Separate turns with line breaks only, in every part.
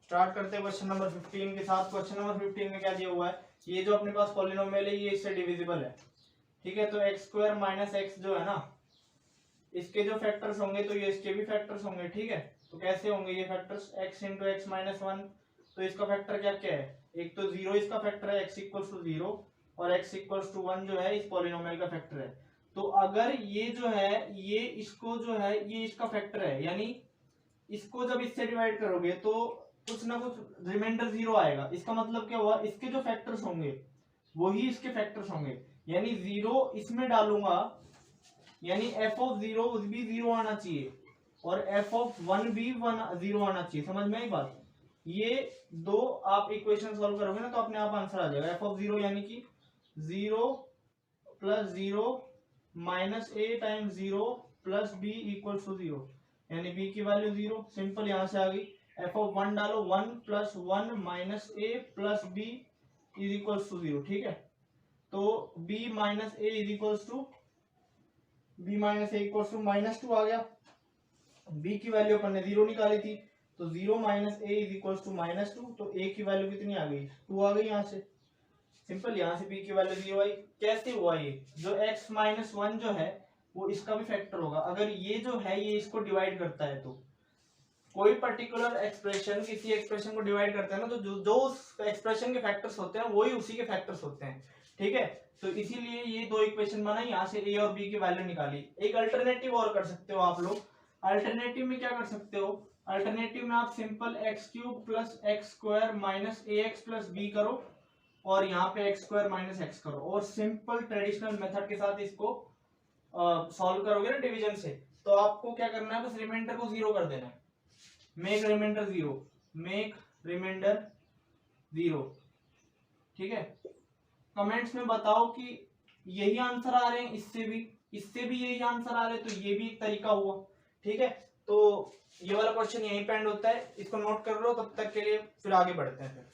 Start करते हैं question number 15 के साथ। क्वेश्चन नंबर 15 में क्या दिया हुआ है, ये जो अपने पास पॉलिनोमियल है ये इससे डिविजिबल है, ठीक है। तो एक्स स्क्वायर माइनस एक्स जो है ना, इसके जो फैक्टर्स होंगे तो ये इसके भी फैक्टर्स होंगे, ठीक है। तो कैसे होंगे ये factors, x into x minus one, तो इसका फैक्टर क्या क्या है, एक तो जीरो इसका फैक्टर है, एक्स इक्वल्स टू जीरो, और एक्स इक्वल्स टू वन जो है इस पॉलिनोमियल का फैक्टर है। तो अगर ये जो है ये इसको जो है ये इसका फैक्टर है, यानी इसको जब इससे डिवाइड करोगे तो कुछ ना कुछ रिमाइंडर जीरो आएगा। इसका मतलब क्या हुआ, इसके जो फैक्टर्स होंगे वही इसके फैक्टर्स होंगे, यानी जीरो इसमें डालूंगा, यानी एफ ऑफ जीरो भी जीरो आना चाहिए और एफ ऑफ वन भी वन जीरो आना चाहिए। समझ में आई बात, ये दो आप इक्वेशन सॉल्व करोगे ना तो अपने आप आंसर आ जाएगा। एफ ऑफ जीरो यानी कि zero plus zero minus a time zero plus b equal to zero, यानी बी की वैल्यू जीरो। सिंपल यहां से आ गई। एफ ऑफ वन डालो, one plus one minus a plus b is equal to zero, ठीक है। तो b minus a is equal to b minus a equal to minus two आ गया। b की वैल्यू अपन ने जीरो निकाली थी, तो zero minus a is equal to minus two, तो a की वैल्यू कितनी आ गई, टू आ गई यहाँ से। सिंपल, यहाँ से b की वैल्यू जीरो आई। कैसे हुआ ये, जो x माइनस वन जो है वो इसका भी फैक्टर होगा। अगर ये जो है ये इसको डिवाइड करता है, तो कोई पर्टिकुलर एक्सप्रेशन किसी एक्सप्रेशन को डिवाइड करता है ना, तो जो उस एक्सप्रेशन के फैक्टर्स होते हैं वही उसी के फैक्टर्स होते हैं, ठीक है। तो इसीलिए ये दो इक्वेशन बनाई, यहाँ से a और b की वैल्यू निकाली। एक अल्टरनेटिव और कर सकते हो आप लोग। अल्टरनेटिव में क्या कर सकते हो, अल्टरनेटिव में आप simple x cube plus x square minus a x plus b करो, और यहाँ पे एक्स स्क्वायर माइनस एक्स करो, और सिंपल ट्रेडिशनल मेथड के साथ इसको सॉल्व करोगे ना डिवीजन से, तो आपको क्या करना है, बस रिमाइंडर को जीरो कर देना है। Make remainder zero, make remainder zero, ठीक है। कमेंट्स में बताओ कि यही आंसर आ रहे हैं, इससे भी यही आंसर आ रहे हैं, तो ये भी एक तरीका हुआ, ठीक है। तो ये वाला क्वेश्चन यहीं पे एंड होता है, इसको नोट कर लो तब तक के लिए, फिर आगे बढ़ते हैं। फिर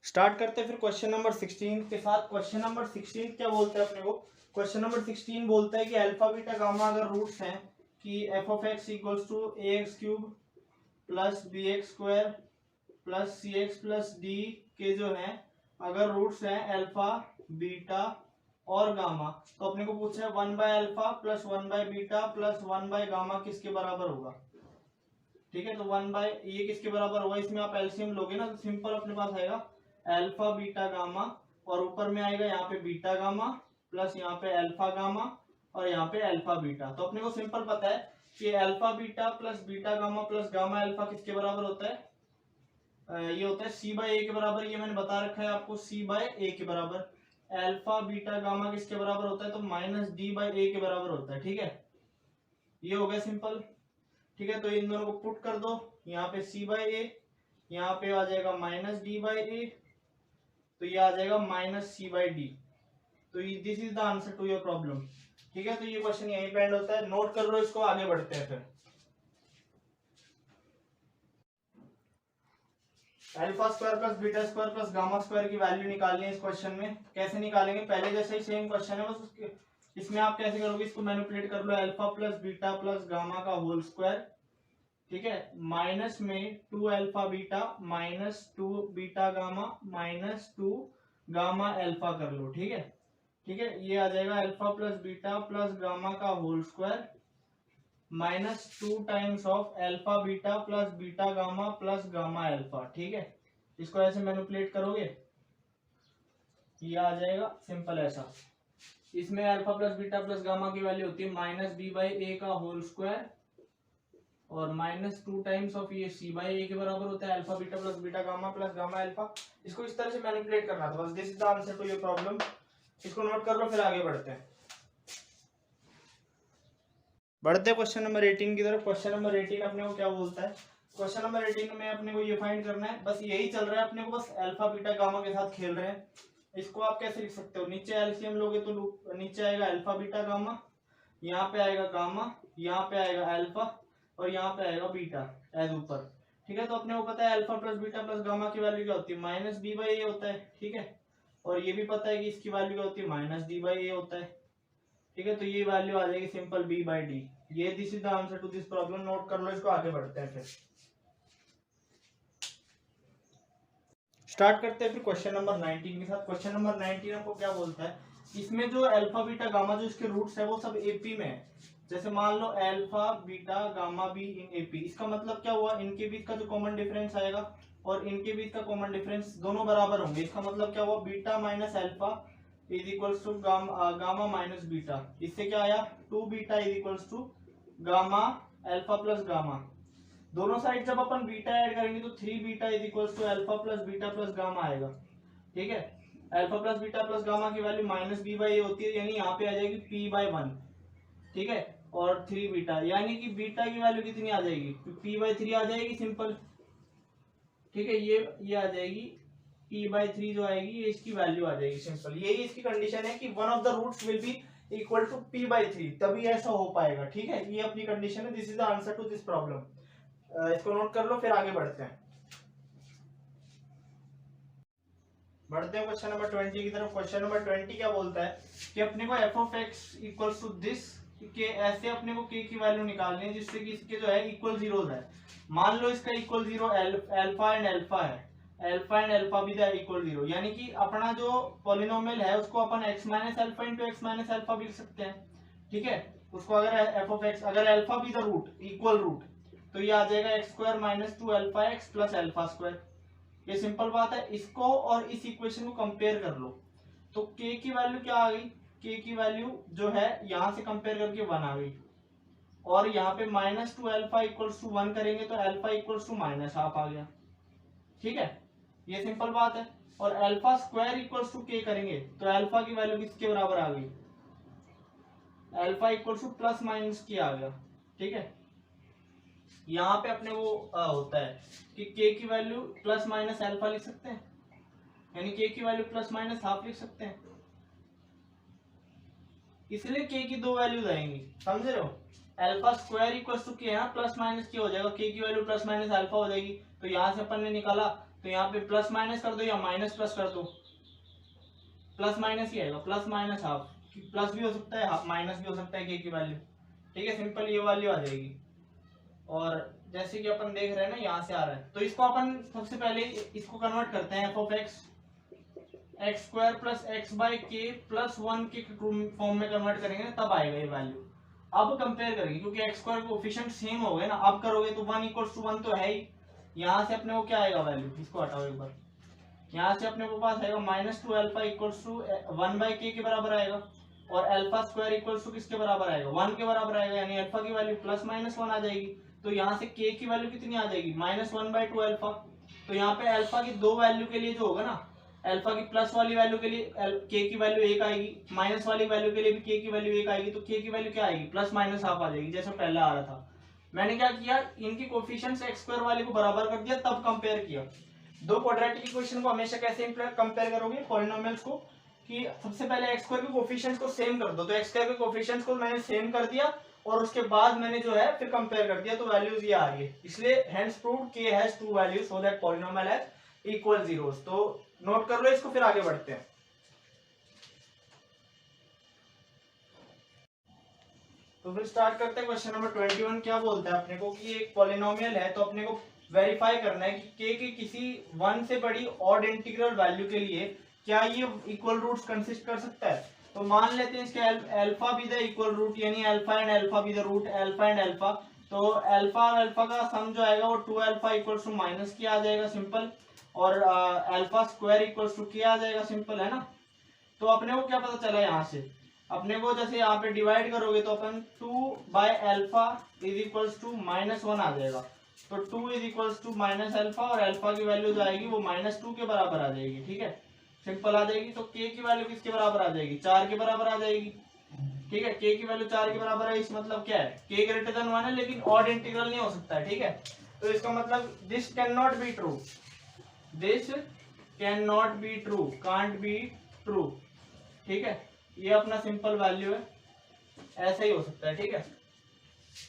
स्टार्ट करते हैं फिर क्वेश्चन नंबर 16 के साथ। क्वेश्चन नंबर 16 क्या बोलते हैं अपने को, क्वेश्चन नंबर 16 बोलता है कि अल्फा बीटा गामा अगर रूट्स हैं कि f of x equals to a x cube plus b x square plus c x plus d के जो हैं अगर रूट्स हैं अल्फा बीटा और गामा, तो अपने को पूछा है one by alpha plus one by beta plus one by gamma किसके बराबर होगा, ठीक है। तो वन बाय ये किसके बराबर होगा, इसमें आप एलसीएम लोगे ना, तो सिंपल अपने पास आएगा अल्फा बीटा गामा, और ऊपर में आएगा यहाँ पे बीटा गामा प्लस यहाँ पे अल्फा गामा और यहाँ पे अल्फा बीटा। तो अपने को सिंपल पता है कि alpha beta plus beta gamma plus gamma alpha किसके बराबर होता है, ये होता है सी बाय ए के बराबर। ये मैंने बता रखा है आपको, सी बाय ए के बराबर। अल्फा बीटा गामा किसके बराबर होता है, तो माइनस डी बाय ए के बराबर होता है, ठीक है। ये हो गया सिंपल, ठीक है। तो इन दोनों को पुट कर दो, यहाँ पे सी बाय ए, यहाँ पे आ जाएगा माइनस डी बाय ए, तो ये आ जाएगा माइनस सी बाय डी। तो this is the answer to your problem, ठीक है। तो ये क्वेश्चन यहीं पे एंड होता है, नोट कर लो इसको, आगे बढ़ते हैं फिर। Alpha square plus beta square plus gamma square की वैल्यू निकालनी है इस क्वेश्चन में। कैसे निकालेंगे, पहले जैसे ही सेम क्वेश्चन है, बस उसके इसमें आप कैसे करोगे, इसको मैनिपुलेट कर लो, alpha plus beta plus gamma का होल स्क्वायर, ठीक है, माइनस में two alpha beta minus two beta gamma minus two gamma alpha कर लो, ठीक है। ठीक है, ये आ जाएगा alpha plus beta plus gamma का whole square minus two times of alpha beta plus beta gamma plus gamma alpha, ठीक है। इसको ऐसे मैनिपुलेट करोगे ये आ जाएगा सिंपल ऐसा। इसमें alpha plus beta plus gamma की वैल्यू होती है माइनस बी बाई ए का होल स्क्वायर और माइनस टू टाइम्स ऑफ ये सी बाई ए के बराबर होता है alpha beta plus beta gamma plus gamma alpha. इसको इस तरह से मैनिपुलेट करना था बस। This is the answer to your problem. इसको नोट कर लो, फिर आगे बढ़ते हैं। क्वेश्चन नंबर 18 की तरफ। क्वेश्चन नंबर 18 अपने को क्या बोलता है, क्वेश्चन नंबर 18 में अपने को ये फाइंड करना है, बस यही चल रहा है अपने को, बस अल्फा बीटा गामा के साथ खेल रहे हैं। इसको आप कैसे लिख सकते हो, नीचे एलसीएम लोगे तो नीचे आएगा अल्फा बीटा गामा, यहाँ पे आएगा गामा, यहाँ पे आएगा अल्फा और यहाँ पे आएगा बीटा एज ऊपर, ठीक है। तो अपने को पता है alpha plus beta plus gamma की वैल्यू क्या होती है, माइनस बी बाई ए होता है, ठीक है। और ये भी पता है कि इसकी वैल्यू क्या होती है, माइनस डी बाई ए होता है, ठीक है, तो ये वैल्यू आ जाएगी सिंपल b/d। ये this is the answer to this problem. Note कर लो इसको, आगे बढ़ते हैं। फिर स्टार्ट करते हैं फिर क्वेश्चन नंबर 19 के साथ। क्वेश्चन नंबर 19 आपको क्या बोलता है, इसमें जो अल्फा बीटा गामा जो इसके रूट्स है वो सब एपी में है। जैसे मान लो alpha beta gamma be in AP, इसका मतलब क्या हुआ, इनके बीच का जो कॉमन डिफरेंस आएगा और इनके बीच का कॉमन डिफरेंस दोनों बराबर होंगे। इसका मतलब क्या हुआ, beta minus alpha is equals to gamma minus beta. इससे क्या आया, 2 beta is equals to gamma alpha plus gamma. दोनों साइड जब अपन बीटा ऐड करेंगे तो 3 beta is equals to alpha plus beta plus gamma आएगा। ठीक है, alpha plus beta plus gamma की value minus b by a होती है, यानी यहाँ पे आ जाएगी p/1। ठीक है, और 3 बीटा, यानी कि बीटा की वैल्यू कितनी आ जाएगी, p/3 आ जाएगी सिंपल। ठीक है, ये आ जाएगी p/3 जो आएगी, ये इसकी वैल्यू आ जाएगी सिंपल। यही इसकी कंडीशन है कि one of the roots will be equal to p/3, तभी ऐसा हो पाएगा। ठीक है, ये अपनी कंडीशन है। This is the answer to this problem. इसको नोट कर लो, फिर आगे बढ़ते हैं। क्वेश्चन नंबर 20 की तरफ। क्वेश्चन नंबर 20 क्या बोलता है कि अपने को f of x equals to this, के ऐसे अपने को के की वैल्यू निकालनी है जिससे कि इसके जो है इक्वल जीरोस है। मान लो इसका equal zero alpha and alpha है, अल्फा एंड अल्फा भी द इक्वल जीरो, यानी कि अपना जो पॉलिनोमियल है उसको अपन x minus alpha into x minus alpha भी लिख सकते हैं। ठीक है, उसको अगर एफ ऑफ एक्स, अगर अल्फा भी द रूट इक्वल रूट, तो ये आ जाएगा x square minus 2 alpha x plus alpha square. ये सिंपल बात है। इसको और इस इक्वेशन को कंपेयर कर लो, तो k की वैल्यू क्या आ गई, k की वैल्यू जो है यहां से कंपेयर करके 1 आ गई, और यहाँ पे माइनस 2 अल्फा इक्वल्स टू 1 करेंगे तो alpha equals to minus half आ गया। ठीक है, ये सिंपल बात है। और alpha square equals to k करेंगे तो अल्फा की वैल्यू किसके बराबर आ गई, alpha equals two plus minus की आ गया। ठीक है, यहाँ पे अपने वो होता है कि k की वैल्यू प्लस माइनस अल्फा लिख सकते हैं, यानी k की वैल्यू प्लस माइनस हाफ लिख सकते हैं। इसलिए k की दो वैल्यूज आएंगी, समझ रहे हो। Alpha square equals to k है, प्लस माइनस की हो जाएगा, k की वैल्यू प्लस माइनस अल्फा हो जाएगी। तो यहाँ से अपन ने निकाला, तो यहाँ पे प्लस माइनस कर दो या माइनस प्लस कर दो, प्लस माइनस ही आएगा, प्लस माइनस हाफ। प्लस भी हो सकता है, माइनस भी हो सकता है k की वैल्यू। ठीक है, सिंपल ये वैल्यू आ जाएगी। और जैसे कि अपन देख रहे हैं ना, यहाँ से आ रहा है, तो इसको अपन सबसे पहले इसको कन्वर्ट करते हैं, F of x x square plus x by के प्लस 1 के फॉर्म में कन्वर्ट करेंगे ना, तब आएगा ये वैल्यू। अब कंपेयर करेंगे क्योंकि एक्स स्क्वायर कोएफिशिएंट सेम हो गए ना, अब करोगे तो 1 इक्वल्स टू 1 तो है ही। यहाँ से अपने को क्या आएगा वैल्यू, इसको हटाओ एक बार, यहाँ से अपने को पास आएगा minus 2 alpha equals to 1 by के बराबर आएगा, और अल्फा स्क्वायर इक्वल्स टू किसके बराबर आएगा, 1 के बराबर आएगा, यानी अल्फा की वैल्यू प्लस माइनस 1 आ जाएगी। तो यहाँ से के की वैल्यू कितनी आ जाएगी, माइनस 1 बाई 2 अल्फा। तो यहाँ पे अल्फा की दो वैल्यू के लिए जो होगा ना, अल्फा की प्लस वाली वैल्यू के लिए के की वैल्यू 1 आएगी, माइनस वाली वैल्यू के लिए भी के की वैल्यू 1 आएगी, तो के की वैल्यू क्या आएगी, प्लस माइनस हाफ आ जाएगी, जैसे पहले आ रहा था। मैंने क्या किया, इनकी कोएफिशिएंट्स एक्स स्क्वायर वाले को बराबर कर दिया, तब कंपेयर किया। दो क्वाड्रेटिक इक्वेशन को हमेशा कैसे कंपेयर करोगे, पॉलिनोमियल्स को, कि सबसे पहले एक्स स्क्वायर के कोएफिशिएंट्स को सेम कर दो। तो एक्स स्क्वायर के कोएफिशिएंट्स को मैंने सेम कर दिया, और उसके बाद मैंने जो है फिर कंपेयर कर दिया, तो वैल्यूज ये आ रही है। इसलिए hence proved k has to values so that polynomial has equal zeros. तो नोट कर लो इसको, फिर आगे बढ़ते हैं। तो फिर स्टार्ट करते हैं क्वेश्चन नंबर 21। क्या बोलता है अपने को कि एक पॉलिनोमियल है, तो अपने को वेरीफाई करना है कि k की किसी 1 से बड़ी ऑड इंटीग्रल वैल्यू के लिए क्या ये इक्वल रूट्स कंसिस्ट कर सकता है। तो मान लेते हैं इसके alpha be the equal root, यानी alpha and alpha be the root, alpha and alpha. तो अल्फा और अल्फा का सम जो आएगा वो 2 अल्फा इक्वल्स टू माइनस के आ जाएगा सिंपल, और अल्फा स्क्वायर इक्वल्स टू के आ जाएगा सिंपल, है ना। तो अपने को क्या पता चला यहाँ से, अपने को जैसे यहाँ पे डिवाइड करोगे तो अपन 2 by alpha is equals to minus 1 आ जाएगा। तो 2 is equals to minus alpha, और अल्फा की वैल्यू जो आएगी वो -2 के बराबर आ जाएगी। ठीक है, सिंपल आ जाएगी। तो k की वैल्यू किसके बराबर आ जाएगी, 4 के बराबर आ जाएगी। ठीक है, k की वैल्यू 4 के बराबर है, इस मतलब क्या है, k ग्रेटर देन 1 है, लेकिन ऑड इंटीग्रल नहीं हो सकता है। ठीक है, तो इसका मतलब this can not be true, this can not be true, can't be true. ठीक है, ये अपना सिंपल वैल्यू है, ऐसा ही हो सकता है। ठीक है,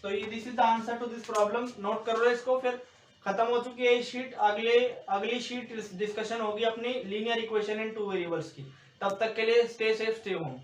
तो ये this is the answer to this problem. Note कर लो इसको, फिर खत्म हो चुकी है शीट। अगली शीट डिस्कशन होगी अपनी लीनियर इक्वेशन इन 2 वेरिएबल्स की। तब तक के लिए स्टे सेफ, स्टे होम।